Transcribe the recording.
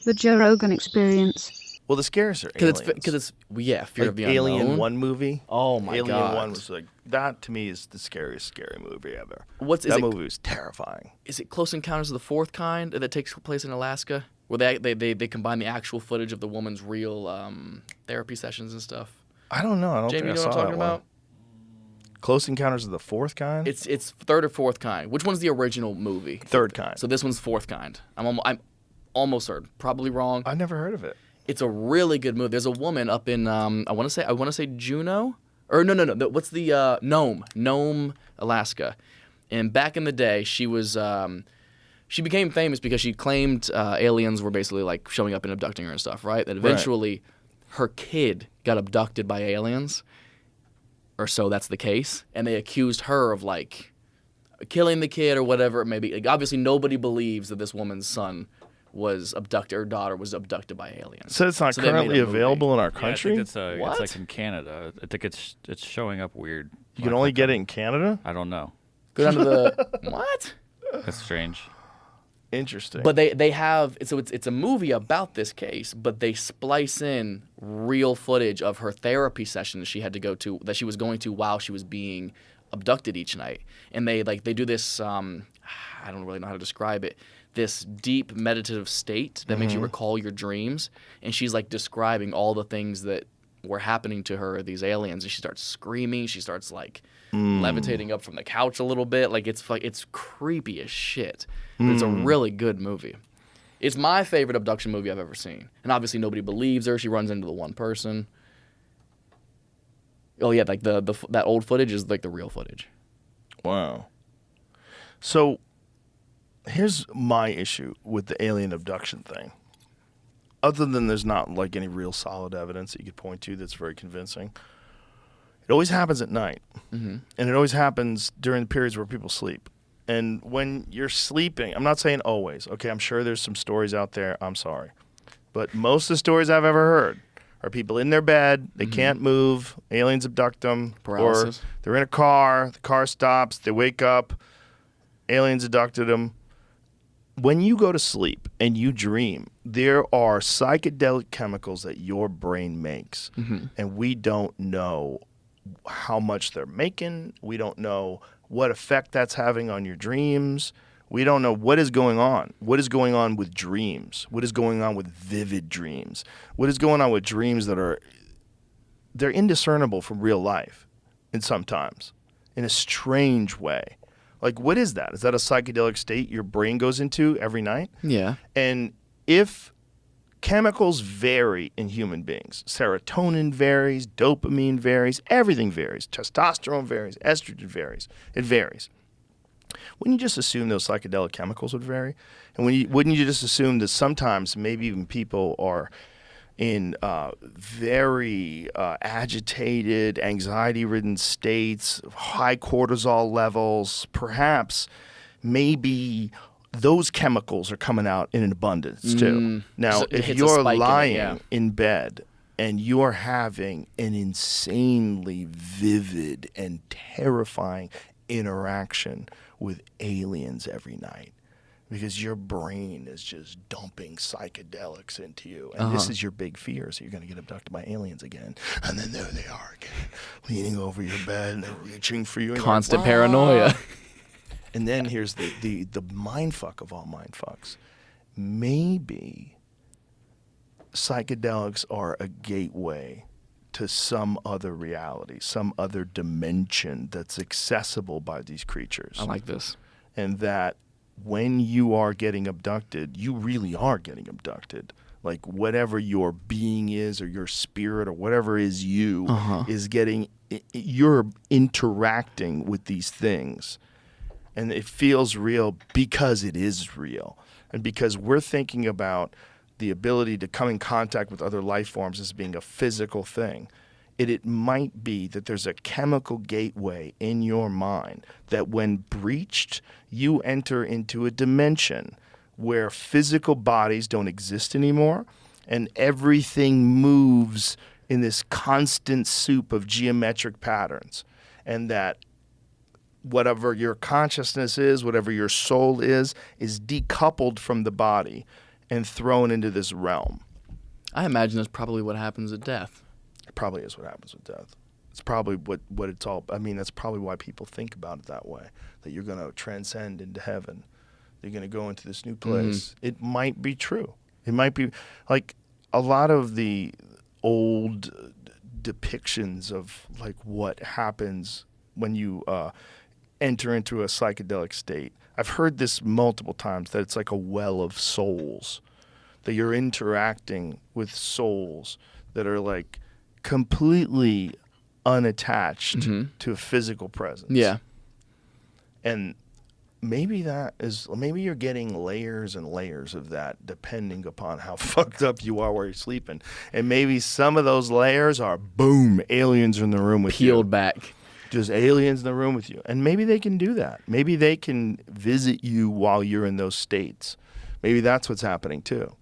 The Joe Rogan Experience. Well, the scares are aliens. Because it's fear of the Alien unknown. 1 movie. Oh my Alien God. 1 was like, that to me is the scariest scary movie ever. That movie was terrifying. Is it Close Encounters of the Fourth Kind that takes place in Alaska, where they combine the actual footage of the woman's real therapy sessions and stuff? I don't know. I don't Jamie, think you I know saw what I'm talking that one. about? Close Encounters of the Fourth Kind? It's third or fourth kind. Which one's the original movie? Third kind. So this one's fourth kind. I'm almost certain. Probably wrong. I've never heard of it. It's a really good movie. There's a woman up in I want to say Juneau, or no. What's the Nome, Alaska? And back in the day, she was she became famous because she claimed aliens were basically like showing up and abducting her and stuff, right? That eventually her kid got abducted by aliens, or so that's the case, and they accused her of like killing the kid or whatever it may be. Like, obviously, nobody believes that this woman's son was abducted, or daughter was abducted by aliens. So it's not they made currently a movie. available in our Yeah, I country? think What? it's like in Canada. I think it's showing up weird. You can only get it in Canada? I don't know. Go down to the what? That's strange. Interesting. But they have it's a movie about this case, but they splice in real footage of her therapy sessions she was going to while she was being abducted each night, and they do this I don't really know how to describe it. This deep meditative state that makes you recall your dreams, and she's like describing all the things that were happening to her, these aliens, and she starts screaming. She starts like levitating up from the couch a little bit. Like it's creepy as shit. But it's a really good movie. It's my favorite abduction movie I've ever seen. And obviously nobody believes her. She runs into the one person. Oh yeah, like that old footage is like the real footage. Wow. So here's my issue with the alien abduction thing. Other than there's not like any real solid evidence that you could point to that's very convincing. It always happens at night. And it always happens during the periods where people sleep. And when you're sleeping, I'm not saying always. Okay, I'm sure there's some stories out there. I'm sorry. But most of the stories I've ever heard are people in their bed, they can't move, aliens abduct them, Paralysis. or they're in a car, the car stops, they wake up, aliens abducted them. When you go to sleep and you dream, there are psychedelic chemicals that your brain makes, and we don't know how much they're making. We don't know what effect that's having on your dreams. We don't know what is going on. What is going on with dreams? What is going on with vivid dreams? What is going on with dreams that they're indiscernible from real life, and sometimes in a strange way. Like, what is that? Is that a psychedelic state your brain goes into every night? Yeah. And if chemicals vary in human beings, serotonin varies, dopamine varies, everything varies, testosterone varies, estrogen varies, it varies. Wouldn't you just assume those psychedelic chemicals would vary? And wouldn't you just assume that sometimes maybe even people are in very agitated, anxiety-ridden states, high cortisol levels, perhaps maybe those chemicals are coming out in an abundance too. Now, So it if hits a you're spike in it, lying yeah. in bed and you're having an insanely vivid and terrifying interaction with aliens every night, because your brain is just dumping psychedelics into you. And this is your big fear. So you're going to get abducted by aliens again. And then there they are again, leaning over your bed and they're reaching for you. And you're Constant like, paranoia. and then here's the mind fuck of all mind fucks. Maybe psychedelics are a gateway to some other reality, some other dimension that's accessible by these creatures. I like this. And that when you are getting abducted, you really are getting abducted. Like whatever your being is, or your spirit, or whatever is you, is getting, you're interacting with these things. And it feels real because it is real. And because we're thinking about the ability to come in contact with other life forms as being a physical thing. It might be that there's a chemical gateway in your mind that when breached, you enter into a dimension where physical bodies don't exist anymore and everything moves in this constant soup of geometric patterns. And that whatever your consciousness is, whatever your soul is decoupled from the body. and thrown into this realm. I imagine that's probably what happens at death. It probably is what happens with death. It's probably what it's all. I mean, that's probably why people think about it that way. That you're going to transcend into heaven. You're going to go into this new place. It might be true. It might be like a lot of the old depictions of like what happens when you enter into a psychedelic state. I've heard this multiple times, that it's like a well of souls, that you're interacting with souls that are like completely unattached to a physical presence. Yeah. And maybe you're getting layers and layers of that depending upon how fucked up you are while you're sleeping. And maybe some of those layers are, boom, aliens in the room with you. Peeled back. Just aliens in the room with you. And maybe they can do that. Maybe they can visit you while you're in those states. Maybe that's what's happening too.